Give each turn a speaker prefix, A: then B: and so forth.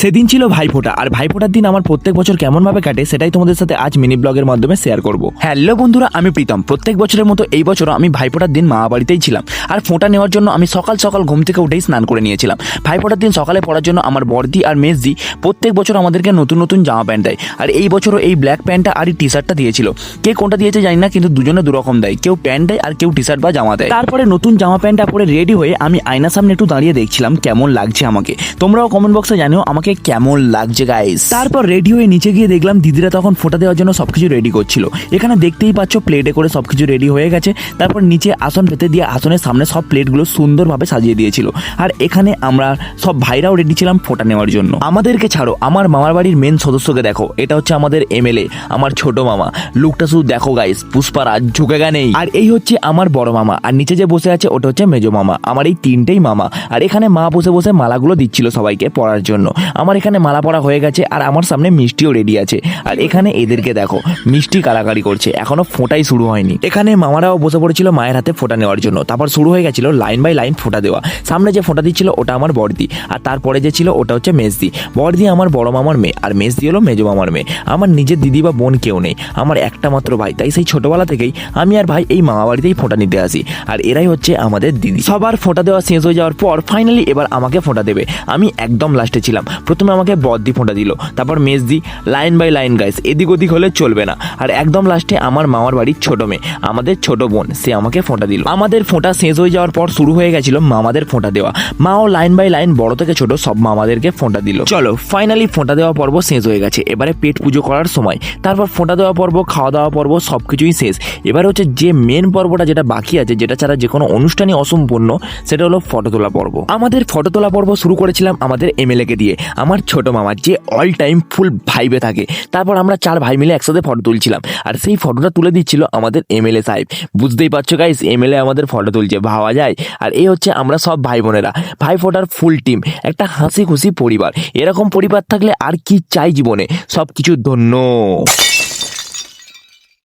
A: সেদিন ছিল ভাইফোঁটা, আর ভাইফোঁটার দিন আমার প্রত্যেক বছর কেমন ভাবে কাটে সেটাই তোমাদের সাথে আজ মিনি ব্লগের মাধ্যমে শেয়ার করব। হ্যালো বন্ধুরা, আমি প্রীতম। প্রত্যেক বছরের মতো এই বছরও আমি ভাইফোঁটার দিন মামা বাড়িতেই ছিলাম, আর ফোঁটা নেওয়ার জন্য আমি সকাল সকাল ঘুম থেকে উঠেই স্নান করে নিয়েছিলাম। ভাইফোঁটার দিন সকালে পড়ার জন্য আমার বড়দি আর মেজদি প্রত্যেক বছর আমাদেরকে নতুন নতুন জামা প্যান্ট দেয়, আর এই বছরও এই ব্ল্যাক প্যান্টটা আর এই টি শার্টটা দিয়েছিল। কে কোনটা দিয়েছে জানি না, কিন্তু দুজনে দুরকম দেয়, কেউ প্যান্ট দেয় আর কেউ টি শার্ট বা জামা দেয়। তারপরে নতুন জামা প্যান্টটা পরে রেডি হয়ে আমি আয়নার সামনে একটু দাঁড়িয়ে দেখছিলাম কেমন লাগছে আমাকে। তোমরাও কমেন্ট বক্সে জানিও আমাকে কেমন লাগছে গাইস। তারপর রেডি হয়ে নিচে গিয়ে দেখলাম দিদিরা তখন ফোঁটা দেওয়ার জন্য সবকিছু রেডি করছিল। এখানে দেখতেই পাচ্ছ প্লেটে করে সবকিছু রেডি হয়ে গেছে। তারপর নিচে আসন পেতে দিয়ে আসনের সামনে সব প্লেটগুলো সুন্দরভাবে সাজিয়ে দিয়েছিল, আর এখানে আমরা সব ভাইরাও রেডি ছিলাম ফোঁটা নেওয়ার জন্য। আমাদেরকে ছাড়ো, আমার মামার বাড়ির মেন সদস্যকে দেখো, এটা হচ্ছে আমাদের এমএলএ, আমার ছোট মামা। লুকটা শুধু দেখো গাইস, পুষ্পারাজ ঝুঁকেগা নেই। আর এই হচ্ছে আমার বড় মামা, আর নিচে যে বসে আছে ওটা হচ্ছে মেজো মামা। আমার এই তিনটেই মামা, আর এখানে মা বসে বসে মালাগুলো দিচ্ছিল সবাইকে পরার জন্য। আমার এখানে মালা পরা হয়ে গেছে, আর আমার সামনে মিষ্টিও রেডি আছে। আর এখানে এদেরকে দেখো মিষ্টি কাড়াকাড়ি করছে, এখনো ফোঁটাই শুরু হয়নি। এখানে মামারাও বসে পড়েছিল মায়ের হাতে ফোঁটা নেওয়ার জন্য। তারপর শুরু হয়ে গেছিল লাইন বাই লাইন ফোঁটা দেওয়া। সামনে যে ফোঁটা দিচ্ছিল ওটা আমার বড়দি, আর তারপরে যে ছিল ওটা হচ্ছে মেজদি। বড়দি আমার বড় মামার মেয়ে, আর মেজদি হলো মেজো মামার মেয়ে। আমার নিজের দিদি বা বোন কেউ নেই, আমার একটা মাত্র ভাই। তাই সেই ছোটবেলা থেকেই আমি আর ভাই এই মামা বাড়িতেই ফোঁটা নিতে আসি, আর এরাই হচ্ছে আমাদের দিদি। সবার ফোঁটা দেওয়া শেষ হয়ে যাওয়ার পর ফাইনালি এবার আমাকে ফোঁটা দেবে। আমি একদম লাস্টে ছিলাম। প্রথমে আমাকে বড়দি ফোঁটা দিল, তারপর মেজদি, লাইন বাই লাইন গাইস, এদিক ওদিক হলে চলবে না। আর একদম লাস্টে আমার মামার বাড়ির ছোট মেয়ে, আমাদের ছোট বোন, সে আমাকে ফোঁটা দিল। আমাদের ফোঁটা শেষ হয়ে যাওয়ার পর শুরু হয়ে গেছিল মামাদের ফোঁটা দেওয়া। মাও লাইন বাই লাইন বড় থেকে ছোট সব মামাদেরকে ফোঁটা দিল। চলো ফাইনালি ফোঁটা দেওয়া পর্ব শেষ হয়ে গেছে, এবারে পেট পুজো করার সময়। তারপর ফোঁটা দেওয়া পর্ব, খাওয়া দাওয়া পর্ব সবকিছুই শেষ। এবার হচ্ছে যে মেন পর্বটা যেটা বাকি আছে, যেটা ছাড়া যে কোনো অনুষ্ঠানই অসম্পূর্ণ, সেটা হলো ফটো তোলা পর্ব। আমাদের ফটো তোলা পর্ব শুরু করেছিলাম আমাদের এমএলএ কে দিয়ে, আমার ছোট মামা, যে অল টাইম ফুল ভাইবে থাকে। তারপর আমরা চার ভাই মিলে একসাথে ফটো তুলছিলাম, আর সেই ফটোটা তুলে দিচ্ছিল আমাদের এমএলএ সাহেব। বুঝতেই পারছো গাইস, এমএলএ আমাদের ফটো তুলছে, ভাবা যায়। আর এই হচ্ছে আমরা সব ভাই বোনেরা, ভাই ফোটার ফুল টিম, একটা হাসি খুশি পরিবার। এরকম পরিবার থাকলে আর কি চাই জীবনে, সব কিছু ধন্য।